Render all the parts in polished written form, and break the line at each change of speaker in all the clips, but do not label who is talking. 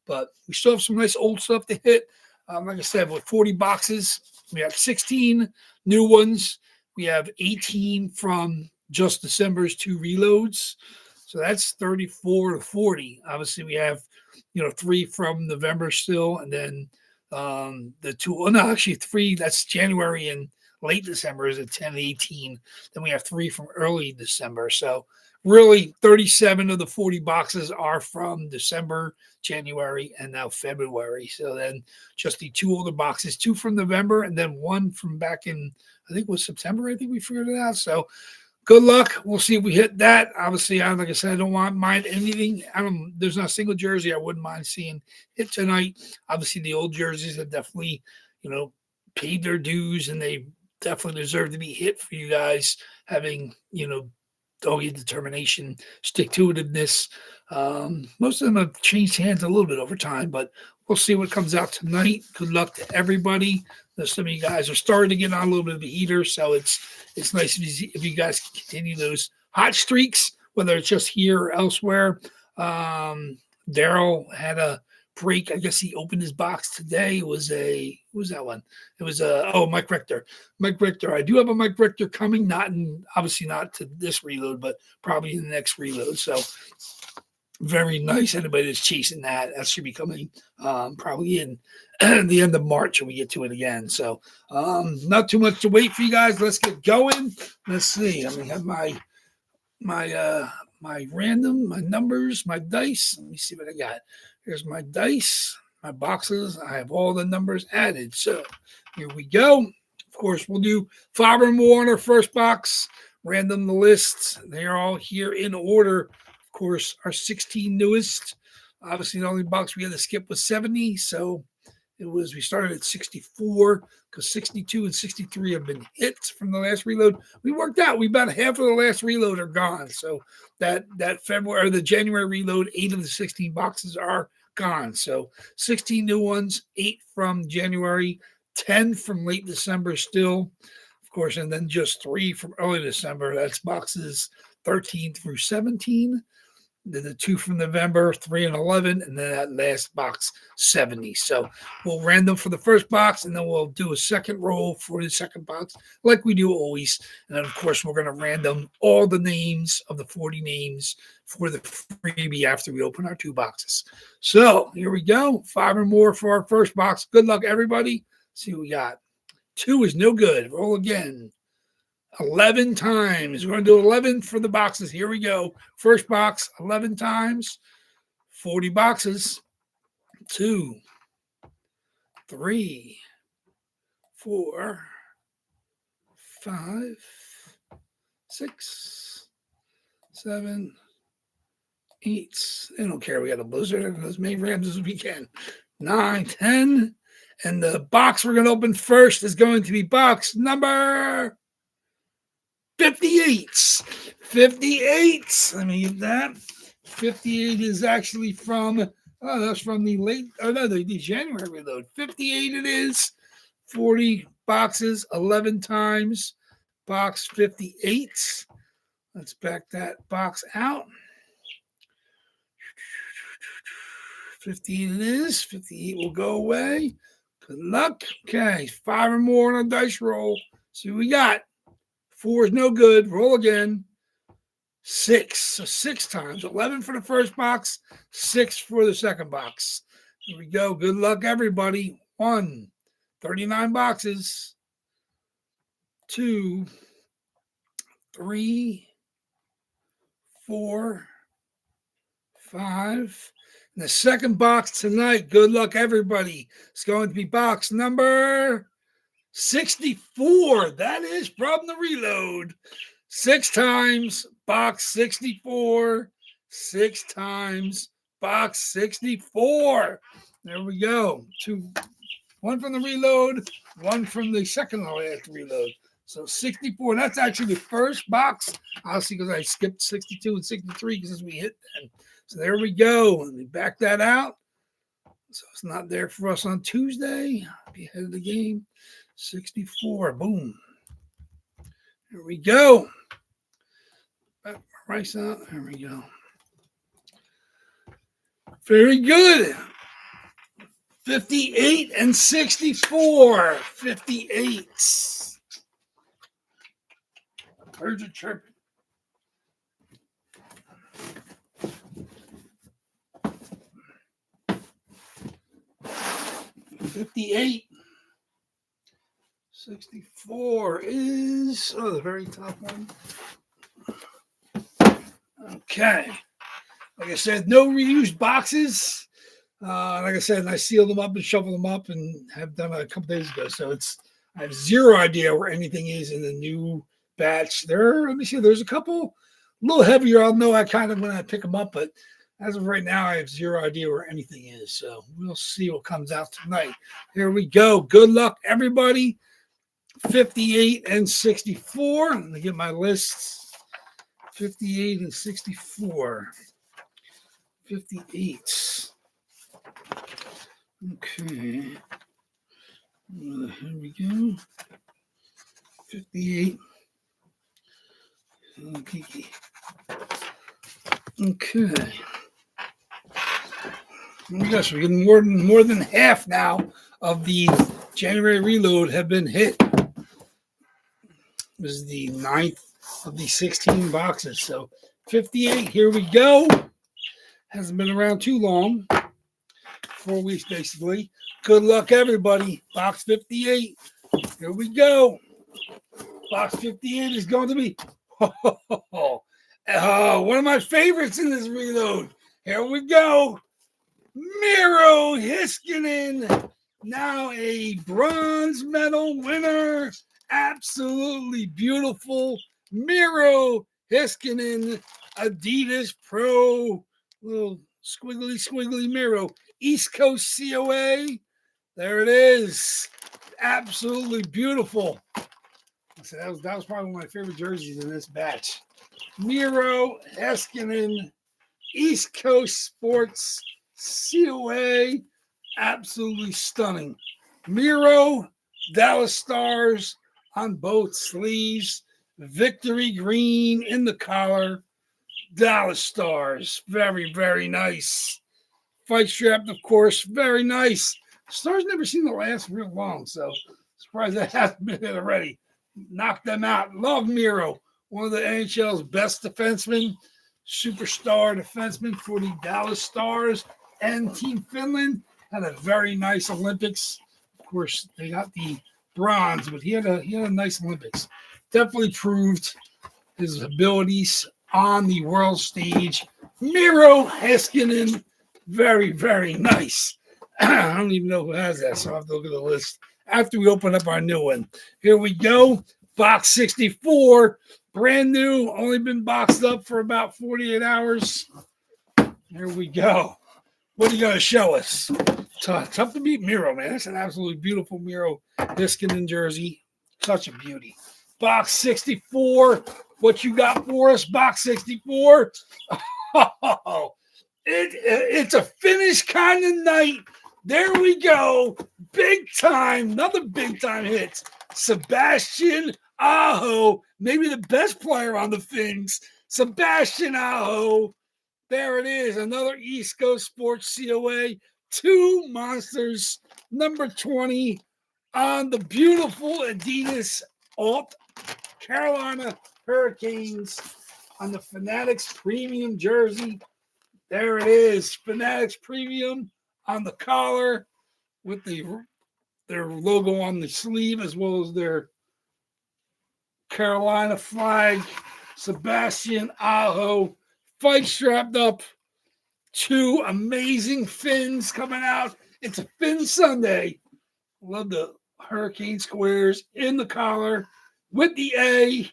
but we still have some nice old stuff to hit. Like I said, with 40 boxes, we have 16 new ones. We have 18 from just December's 2 reloads. So that's 34 to 40. Obviously, we have, 3 from November still, and then the 2, oh no, actually 3, that's January and late December is at 10 and 18. Then we have 3 from early December. So really 37 of the 40 boxes are from December, January, and now February. So then just the 2 older boxes, 2 from November, and then 1 from back in, I think it was September. I think we figured it out. So good luck. We'll see if we hit that. Obviously, like I said, I don't mind anything. There's not a single jersey I wouldn't mind seeing hit tonight. Obviously, the old jerseys have definitely, paid their dues, and they definitely deserve to be hit for you guys having, dogged determination, stick-to-itiveness. Most of them have changed hands a little bit over time, but we'll see what comes out tonight. Good luck to everybody. Some of you guys are starting to get on a little bit of a heater, so it's nice if you guys can continue those hot streaks, whether it's just here or elsewhere. Daryl had a break. I guess he opened his box today. It was who was that one? It was Mike Richter. Mike Richter. I do have a Mike Richter coming, obviously not to this reload, but probably in the next reload. So very nice. Anybody that's chasing that should be coming probably in the end of March when we get to it again. So not too much to wait for you guys. Let's get going. Let's see. I have my random, my numbers, my dice. Let me see what I got. Here's my dice, my boxes. I have all the numbers added. So here we go. Of course, we'll do 5 or more on our first box. Random the lists. They're all here in order. Of course, our 16 newest. Obviously, the only box we had to skip was 70. So we started at 64 because 62 and 63 have been hits from the last reload. We worked out. We about half of the last reload are gone. So that February or the January reload, 8 of the 16 boxes are gone. So 16 new ones, 8 from January, 10 from late December still, of course, and then just 3 from early December. That's boxes 13 through 17. Then the 2 from November, 3 and 11, and then that last box, 70. So we'll random for the first box, and then we'll do a second roll for the second box, like we do always. And then, of course, we're going to random all the names of the 40 names for the freebie after we open our 2 boxes. So here we go. 5 or more for our first box. Good luck, everybody. See what we got. 2 is no good. Roll again. 11 times. We're going to do 11 for the boxes. Here we go. First box, 11 times. 40 boxes. 2, 3, 4, 5, 6, 7, 8. They don't care. We got a blizzard. As many Rams as we can. 9, 10. And the box we're going to open first is going to be box number 58. 58. Let me get that. 58 is actually from, that's from the January reload. 58 it is. 40 boxes, 11 times. Box 58. Let's back that box out. 58 it is. 58 will go away. Good luck. Okay, 5 or more on a dice roll. See what we got. 4 is no good. Roll again. 6. So 6 times. 11 for the first box. 6 for the second box. Here we go. Good luck, everybody. 1. 39 boxes. 2. 3. 4. 5. And the second box tonight. Good luck, everybody. It's going to be box number 64. That is from the reload. 6 times, box 64. 6 times, box 64. There we go. 1 from the reload, 1 from the second to last reload. So 64. That's actually the first box. Obviously, because I skipped 62 and 63 because we hit them. So there we go. Let me back that out. So it's not there for us on Tuesday. Be ahead of the game. 64. Boom. Here we go. Back my rice out. There we go. Very good. 58 and 64. 58. Birds are chirping. $58. 64 is the very top one. Okay. Like I said, no reused boxes. Like I said, I sealed them up and shuffled them up and have done it a couple days ago. So I have zero idea where anything is in the new batch. Let me see, there's a couple a little heavier. I'll know I kind of when I pick them up, but as of right now, I have zero idea where anything is. So we'll see what comes out tonight. Here we go. Good luck, everybody. 58 and 64. Let me get my lists. 58 and 64. 58. Okay. Here we go. 58. Okay. Yes, we're getting more than half now of the January reload have been hit. This is the 9th of the 16 boxes. So 58, here we go. Hasn't been around too long. 4 weeks, basically. Good luck, everybody. Box 58. Here we go. Box 58 is going to be one of my favorites in this reload. Here we go. Miro Heiskanen, now a bronze medal winner. Absolutely beautiful. Miro Heiskanen, Adidas Pro, little squiggly Miro. East Coast COA. There it is. Absolutely beautiful. So that was probably one of my favorite jerseys in this batch. Miro Heiskanen, East Coast Sports COA. Absolutely stunning. Miro, Dallas Stars on both sleeves. Victory green in the collar. Dallas Stars. Very, very nice. Fight strapped, of course. Very nice. Stars never seem to last real long, so surprised that hasn't been it already. Knocked them out. Love Miro. One of the NHL's best defensemen. Superstar defenseman for the Dallas Stars and Team Finland. Had a very nice Olympics. Of course, they got the bronze, but he had a nice Olympics. Definitely proved his abilities on the world stage. Miro Heiskanen, very, very nice. I don't even know who has that, so I'll have to look at the list after we open up our new one. Here we go. Box 64. Brand new. Only been boxed up for about 48 hours. Here we go. What are you going to show us? Tough to beat Miro, man. That's an absolutely beautiful Miro Heiskanen jersey. Such a beauty. Box 64. What you got for us? Box 64. Oh, it's a Finnish kind of night. There we go. Big time. Another big time hit. Sebastian Aho. Maybe the best player on the Finns. Sebastian Aho. There it is. Another East Coast Sports COA. 2 monsters. Number 20 on the beautiful Adidas Alt Carolina Hurricanes on the Fanatics Premium jersey. There it is. Fanatics Premium on the collar with their logo on the sleeve as well as their Carolina flag. Sebastian Aho, fight strapped up. 2 amazing Finns coming out. It's a Finn Sunday. Love the Hurricane squares in the collar with the A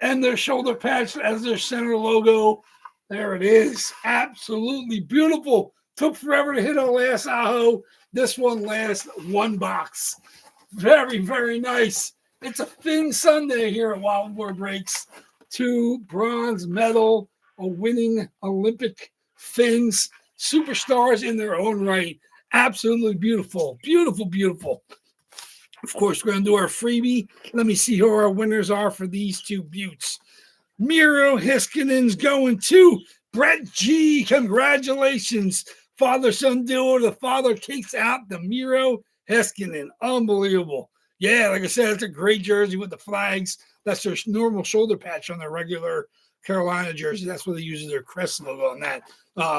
and their shoulder patch as their center logo. There it is. Absolutely beautiful. Took forever to hit our last Aho. This one lasts 1 box. Very, very nice. It's a Finn Sunday here at WAFFLEBOARD Breaks. 2 bronze medal, winning Olympic Finns, superstars in their own right. Absolutely beautiful. Beautiful, beautiful. Of course, we're going to do our freebie. Let me see who our winners are for these 2 buttes. Miro Heiskanen's going to Brett G. Congratulations. father-son duo. The father takes out the Miro Heiskanen. Unbelievable. Yeah, like I said, it's a great jersey with the flags. That's their normal shoulder patch on their regular Carolina jersey. That's what they use their crest logo on that.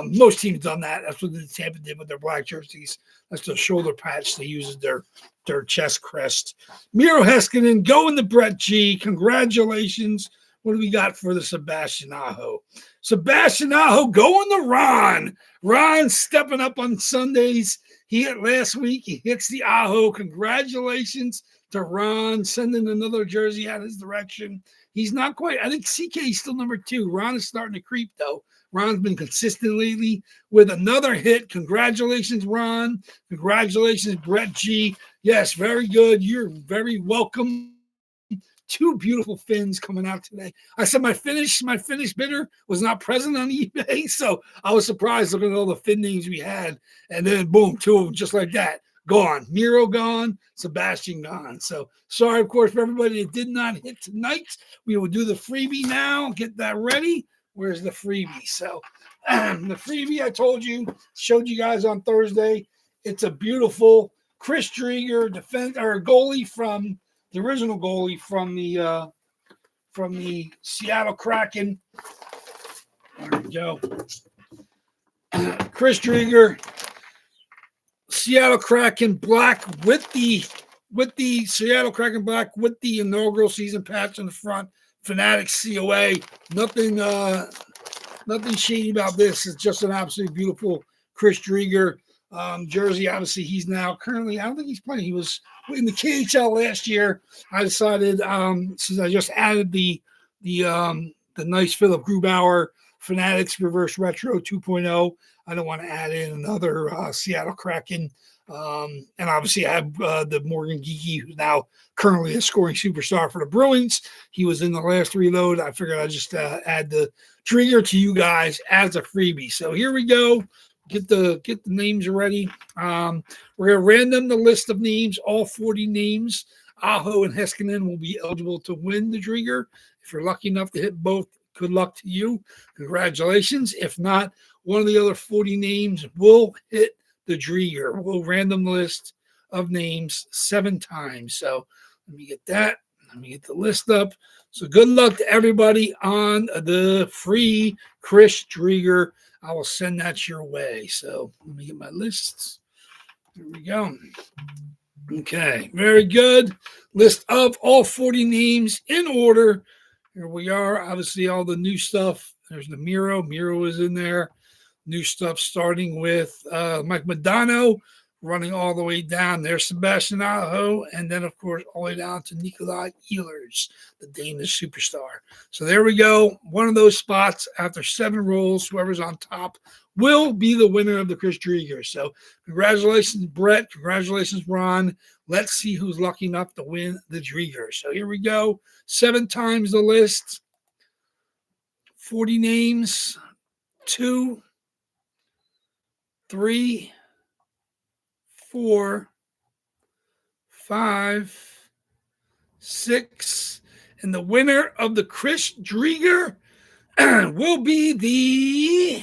Most teams done that. That's what the Tampa did with their black jerseys. That's the shoulder patch they use as their chest crest. Miro Heiskanen going to Brett G. Congratulations. What do we got for the Sebastian Aho? Sebastian Aho going to Ron. Ron stepping up on Sundays. He hit last week. He hits the Aho. Congratulations to Ron, sending another jersey out his direction. He's not quite. I think CK is still number 2. Ron is starting to creep, though. Ron's been consistent lately with another hit. Congratulations, Ron. Congratulations, Brett G. Yes, very good. You're very welcome. 2 beautiful fins coming out today. I said my finish bidder was not present on eBay, so I was surprised looking at all the fin names we had. And then boom, 2 of them just like that. Gone. Miro gone. Sebastian gone. So sorry, of course, for everybody that did not hit tonight. We will do the freebie now. Get that ready. Where's the freebie? So the freebie I told you, showed you guys on Thursday. It's a beautiful Chris Drieger goalie from the original goalie from the Seattle Kraken. There we go. Chris Drieger, Seattle Kraken black with the Seattle Kraken black with the inaugural season patch in the front. Fanatics COA. Nothing shady about this. It's just an absolutely beautiful Chris Drieger jersey. Obviously, he's now currently, I don't think he's playing. He was in the KHL last year. I decided, since I just added the nice Philip Grubauer Fanatics Reverse Retro 2.0, I don't want to add in another Seattle Kraken. And obviously, I have the Morgan Geeky, who's now currently a scoring superstar for the Bruins. He was in the last reload. I figured I'd just add the Drieger to you guys as a freebie. So here we go. Get the names ready. We're gonna random the list of names. All 40 names. Aho and Heiskanen will be eligible to win the Drieger. If you're lucky enough to hit both, good luck to you. Congratulations. If not, one of the other 40 names will hit the Drieger. We'll random list of names 7 times. So let me get that. Let me get the list up. So good luck to everybody on the free Chris Drieger. I will send that your way. So let me get my lists. Here we go. Okay, very good. List of all 40 names in order. Here we are. Obviously, all the new stuff. There's the Miro. Miro is in there. New stuff starting with Mike Modano, running all the way down there, Sebastian Aho, and then, of course, all the way down to Nikolai Ehlers, the Danish superstar. So there we go. One of those spots after 7 rolls, whoever's on top will be the winner of the Chris Drieger. So congratulations, Brett. Congratulations, Ron. Let's see who's lucky enough to win the Drieger. So here we go. 7 times the list. 40 names. 2, 3, 4, 5, 6, and the winner of the Chris Drieger will be the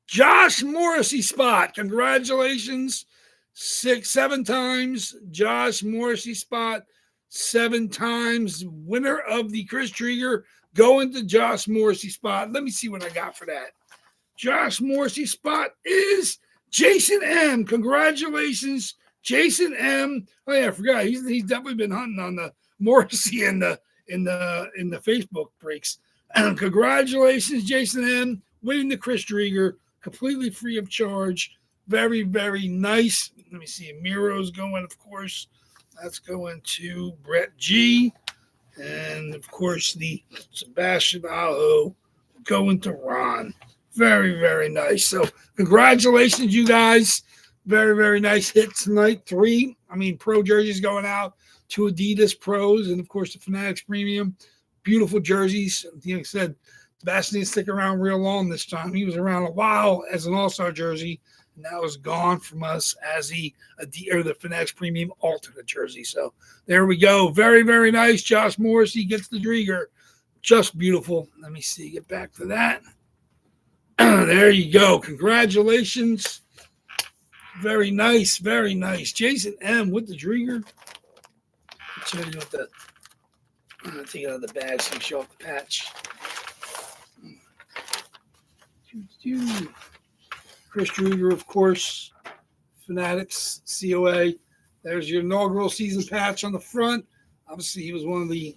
Josh Morrissey spot. Congratulations. 7 times Josh Morrissey spot. 7 times winner of the Chris Drieger going to Josh Morrissey spot. Let me see what I got for that. Josh Morrissey spot is Jason M. Congratulations, Jason M. Oh yeah, I forgot. He's definitely been hunting on the Morrissey in the Facebook breaks. Congratulations, Jason M. Winning the Chris Drieger, completely free of charge. Very, very nice. Let me see. Miro's going, of course. That's going to Brett G. And of course, the Sebastian Aho going to Ron. Very, very nice. So congratulations, you guys. Very, very nice hit tonight. 3, pro jerseys going out. 2 Adidas Pros, and of course the Fanatics Premium. Beautiful jerseys. Like I said, Sebastian didn't stick around real long this time. He was around a while as an all-star jersey, and now is gone from us as the Fanatics Premium alternate jersey. So there we go. Very, very nice. Josh Morrissey gets the Drieger. Just beautiful. Let me see. Get back to that. There you go. Congratulations. Very nice. Very nice. Jason M. with the Drieger. Let's show you what the. I'm going to take it out of the bag so you show off the patch. Chris Drieger, of course. Fanatics, COA. There's your inaugural season patch on the front. Obviously, he was one of the.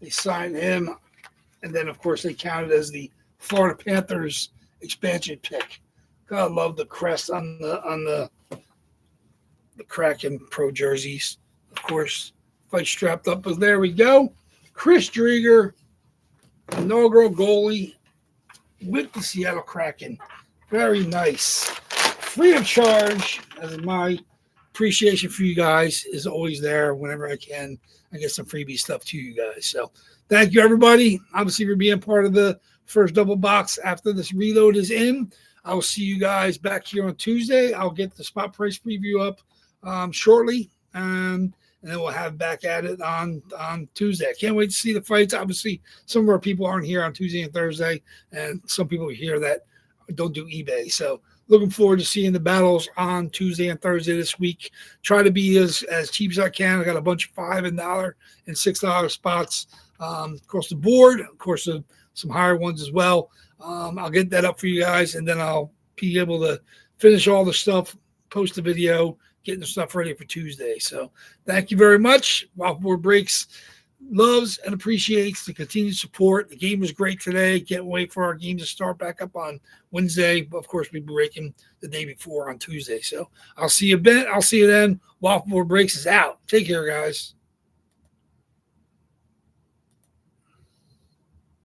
They signed him. And then, of course, they counted as the Florida Panthers expansion pick. God, I love the crest on the Kraken Pro jerseys. Of course, fight strapped up. But there we go. Chris Drieger, inaugural goalie with the Seattle Kraken. Very nice. Free of charge, as my appreciation for you guys is always there whenever I can. I get some freebie stuff to you guys. So thank you, everybody, obviously, for being part of the first double box after this reload is in. I will see you guys back here on Tuesday. I'll get the spot price preview up shortly, and then we'll have back at it on Tuesday. I can't wait to see the fights. Obviously, some of our people aren't here on Tuesday and Thursday, and some people here that don't do eBay. So looking forward to seeing the battles on Tuesday and Thursday this week. Try to be as cheap as I can. I got a bunch of $5 and $6 spots across the board. Of course, some higher ones as well. I'll get that up for you guys, and then I'll be able to finish all the stuff, post the video, getting the stuff ready for Tuesday. So thank you very much. WAFFLEBOARD Breaks loves and appreciates the continued support. The game was great today. Can't wait for our game to start back up on Wednesday. But of course, we'll be breaking the day before on Tuesday. So I'll see you then. WAFFLEBOARD Breaks is out. Take care, guys.